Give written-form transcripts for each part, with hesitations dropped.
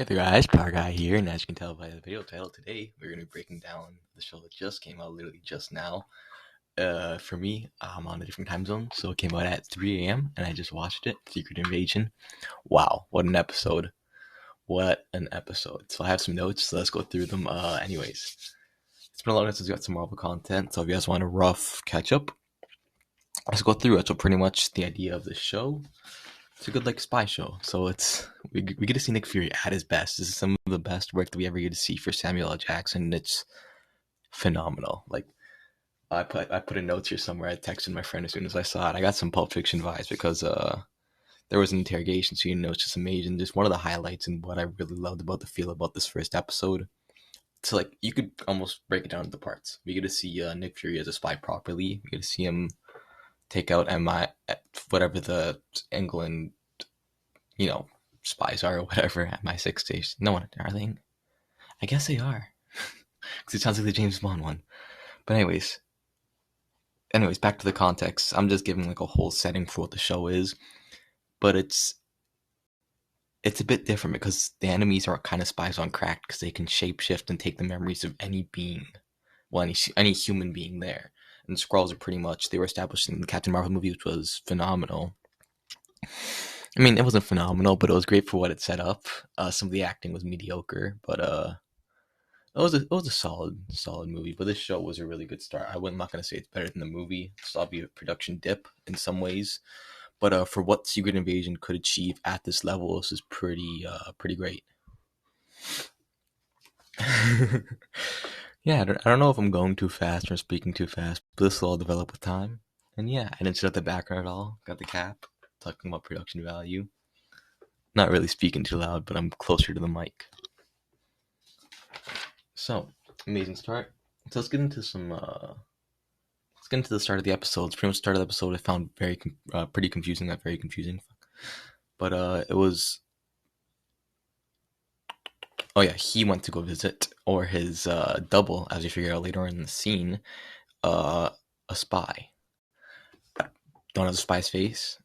Hey there guys, Power Guy here, and as you can tell by the video title today, we're going to be breaking down the show that just came out literally just now. For me, I'm on a different time zone, so it came out at 3 a.m. and I just watched it, Secret Invasion. Wow, what an episode. What an episode. So I have some notes, so let's go through them. Anyways, it's been a long time since we got some Marvel content, so if you guys want a rough catch up, let's go through it. So pretty much the idea of the show, it's a good spy show. So we get to see Nick Fury at his best. This is some of the best work that we ever get to see for Samuel L. Jackson. And it's phenomenal. I put a note here somewhere. I texted my friend as soon as I saw it. I got some Pulp Fiction vibes because there was an interrogation scene. And it was just amazing. Just one of the highlights and what I really loved about the feel about this first episode. So you could almost break it down into parts. We get to see Nick Fury as a spy properly. We get to see him take out whatever the England, spies are or whatever, MI6 station. No one, are they? I guess they are. Because it sounds like the James Bond one. But anyways, back to the context. I'm just giving a whole setting for what the show is. But it's a bit different because the enemies are kind of spies on crack because they can shapeshift and take the memories of any being. Well, any human being there. And the Skrulls are pretty much, they were established in the Captain Marvel movie, which was phenomenal. I mean, it wasn't phenomenal, but it was great for what it set up. Some of the acting was mediocre, but it was a solid movie. But this show was a really good start. I'm not gonna say it's better than the movie. Saw a production dip in some ways, but for what Secret Invasion could achieve at this level, this is pretty great. Yeah, I don't know if I'm going too fast or speaking too fast, but this will all develop with time. And yeah, I didn't set up the background at all. Got the cap, talking about production value. Not really speaking too loud, but I'm closer to the mic. So, amazing start. So let's get into let's get into the start of the episode. It's pretty much the start of the episode I found pretty confusing, not very confusing. But it was, oh yeah, he went to go visit, or his double, as you figure out later in the scene, a spy. Don't have the spy's face.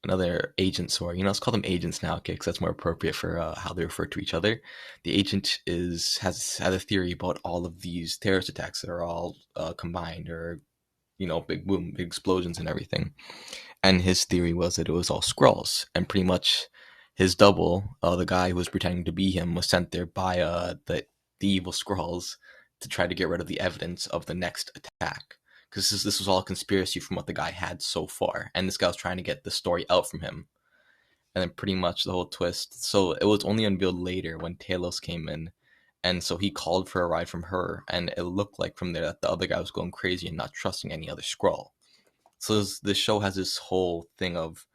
Another agent, sorry. Let's call them agents now, okay, because that's more appropriate for how they refer to each other. The agent has a theory about all of these terrorist attacks that are all combined, or big boom, big explosions and everything. And his theory was that it was all Skrulls, and pretty much his double, the guy who was pretending to be him, was sent there by the evil Skrulls to try to get rid of the evidence of the next attack. Because this was all a conspiracy from what the guy had so far, and this guy was trying to get the story out from him. And then pretty much the whole twist. So it was only unveiled later when Talos came in, and so he called for a ride from her, and it looked like from there that the other guy was going crazy and not trusting any other Skrull. So this show has this whole thing of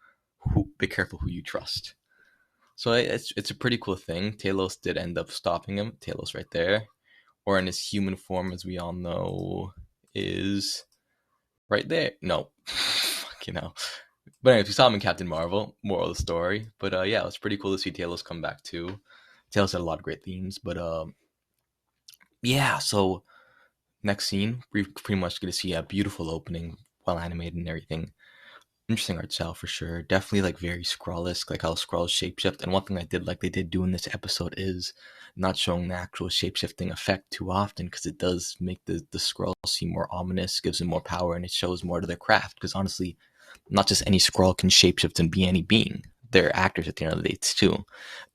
be careful who you trust. So it's a pretty cool thing. Talos did end up stopping him. Talos right there, or in his human form, as we all know, is right there. No, But anyways, we saw him in Captain Marvel. Moral of the story. But yeah, it was pretty cool to see Talos come back too. Talos had a lot of great themes. But yeah. So next scene, we're pretty much going to see a beautiful opening, well animated and everything. Interesting art style for sure. Definitely very Skrull-esque, like how Skrulls shapeshift. And one thing I did like they did do in this episode is not showing the actual shapeshifting effect too often, because it does make the Skrull seem more ominous, gives them more power, and it shows more to their craft. Because honestly, not just any Skrull can shapeshift and be any being. They're actors at the end of the day too.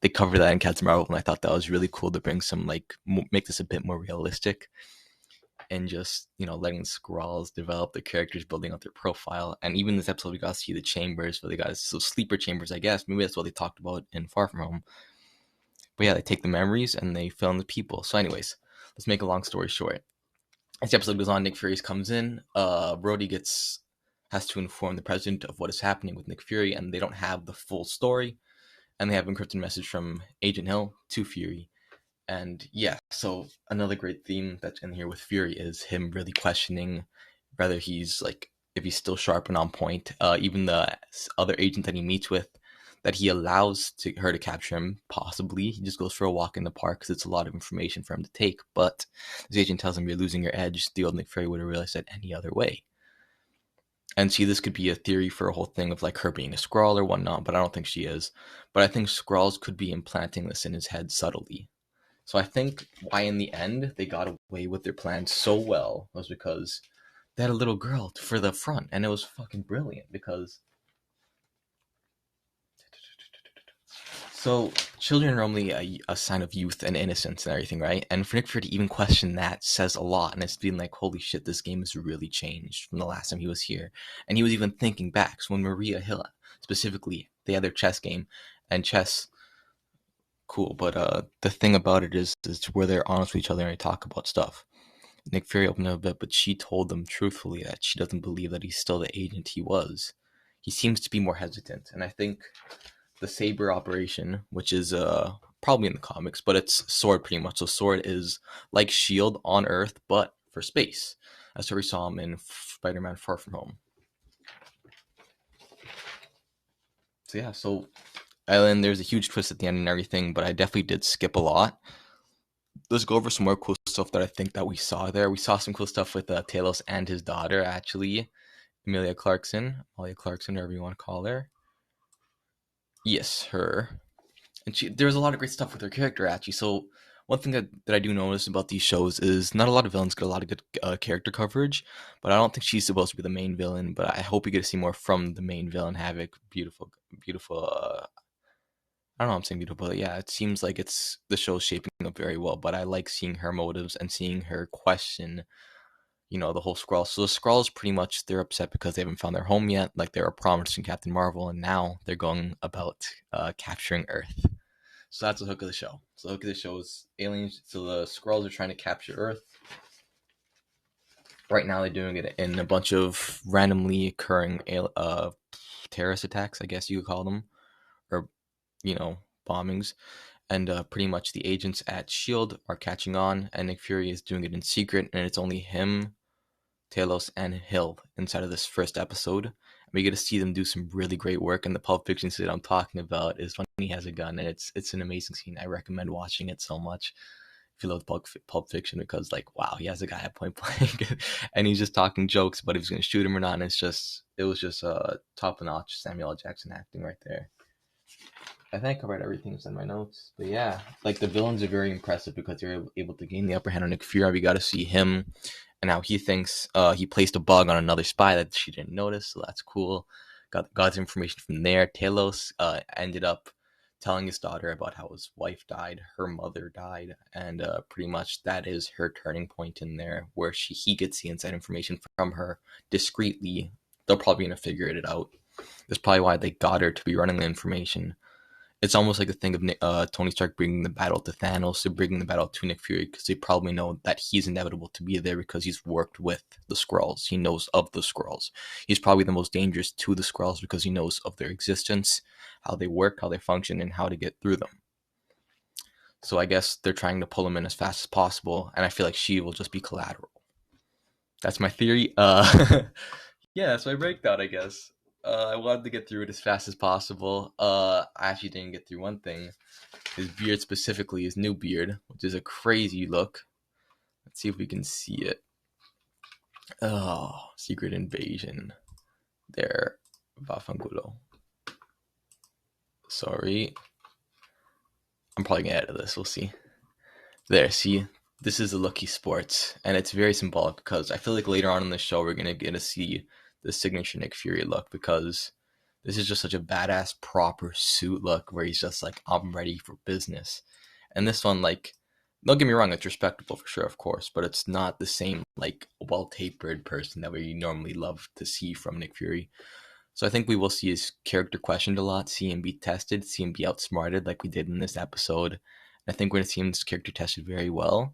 They cover that in Captain Marvel, and I thought that was really cool to bring some make this a bit more realistic. And just letting the Skrulls develop their characters, building up their profile. And even this episode we got to see the chambers, where they got sleeper chambers, I guess maybe that's what they talked about in Far From Home. But yeah, they take the memories and they fill in the people. So anyways, let's make a long story short. As the episode goes on, Nick Fury comes in. Brody has to inform the president of what is happening with Nick Fury, and they don't have the full story, and they have an encrypted message from Agent Hill to Fury. And yeah, so another great theme that's in here with Fury is him really questioning whether he's if he's still sharp and on point. Even the other agent that he meets with, that he allows her to capture him, possibly. He just goes for a walk in the park because it's a lot of information for him to take. But this agent tells him, you're losing your edge. The old Nick Fury would have realized that any other way. And see, this could be a theory for a whole thing of like her being a Skrull or whatnot, but I don't think she is. But I think Skrulls could be implanting this in his head subtly. So I think why in the end they got away with their plan so well was because they had a little girl for the front, and it was fucking brilliant because so children are only a sign of youth and innocence and everything, right? And for Nick Fury to even question that says a lot, and it's been like, holy shit, this game has really changed from the last time he was here. And he was even thinking back. So when Maria Hill specifically, they had their chess game, and chess, cool. But the thing about it is where they're honest with each other and they talk about stuff. Nick Fury opened up a bit, but she told them truthfully that she doesn't believe that he's still the agent he was. He seems to be more hesitant, and I think the Saber operation, which is probably in the comics, but it's Sword pretty much. So Sword is like Shield on Earth, but for space. That's where we saw him in Spider-Man: Far From Home. So yeah, so and then there's a huge twist at the end and everything, but I definitely did skip a lot. Let's go over some more cool stuff that I think that we saw there. We saw some cool stuff with Talos and his daughter, actually, Amelia Clarkson, whatever you want to call her. Yes, her. And there's a lot of great stuff with her character, actually. So one thing that I do notice about these shows is not a lot of villains get a lot of good character coverage, but I don't think she's supposed to be the main villain. But I hope we get to see more from the main villain, Havoc. Beautiful. I don't know. I'm saying beautiful, but yeah, it seems like it's the show's shaping up very well. But I like seeing her motives and seeing her question, the whole Skrull. So the Skrulls pretty much they're upset because they haven't found their home yet. Like they were promised in Captain Marvel, and now they're going about capturing Earth. So that's the hook of the show. So the hook of the show is aliens. So the Skrulls are trying to capture Earth. Right now, they're doing it in a bunch of randomly occurring terrorist attacks, I guess you could call them, or bombings. And pretty much the agents at Shield are catching on, and Nick Fury is doing it in secret, and it's only him, Talos, and Hill inside of this first episode. And we get to see them do some really great work. And the Pulp Fiction scene I'm talking about is when he has a gun, and it's an amazing scene. I recommend watching it so much if you love Pulp Fiction, because like, wow, he has a guy at point blank, and he's just talking jokes about if he's gonna shoot him or not. And it was just top notch Samuel L. Jackson acting right there. I think I covered everything that's in my notes. But yeah, like the villains are very impressive because they're able to gain the upper hand on Nick Fury. We got to see him and how he thinks he placed a bug on another spy that she didn't notice. So that's cool. Got information from there. Talos ended up telling his daughter about how his wife died, her mother died, and pretty much that is her turning point in there, where he gets the inside information from her discreetly. They're probably gonna figure it out. That's probably why they got her to be running the information. It's almost like the thing of Tony Stark bringing the battle to Thanos, or bringing the battle to Nick Fury, because they probably know that he's inevitable to be there because he's worked with the Skrulls. He knows of the Skrulls. He's probably the most dangerous to the Skrulls because he knows of their existence, how they work, how they function, and how to get through them. So I guess they're trying to pull him in as fast as possible, and I feel like she will just be collateral. That's my theory. Yeah, that's my breakdown, I guess. I wanted to get through it as fast as possible. I actually didn't get through one thing. His beard specifically, his new beard, which is a crazy look. Let's see if we can see it. Oh, Secret Invasion. There, Vafangulo. Sorry. I'm probably going to edit this, we'll see. There, see? This is a look he sports, and it's very symbolic because I feel like later on in the show we're going to get to see the signature Nick Fury look, because this is just such a badass proper suit look where he's just like, I'm ready for business. And this one, like, don't get me wrong, it's respectable for sure, of course, but it's not the same like well-tapered person that we normally love to see from Nick Fury. So I think we will see his character questioned a lot, see him be tested, see him be outsmarted like we did in this episode. And I think we're going to see his character tested very well.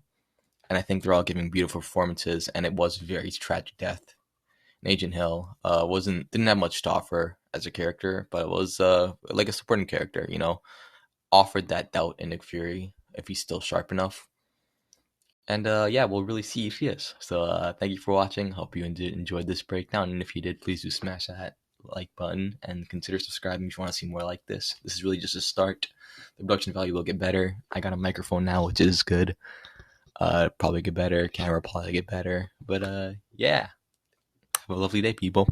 And I think they're all giving beautiful performances, and it was very tragic death. Agent Hill didn't have much to offer as a character, but it was like a supporting character, offered that doubt in Nick Fury if he's still sharp enough. And yeah, we'll really see if he is. So thank you for watching. Hope you enjoyed this breakdown, and if you did, please do smash that like button and consider subscribing if you want to see more like this. This is really just a start. The production value will get better. I got a microphone now, which is good. Probably get better. Camera probably get better. But yeah. Have a lovely day, people.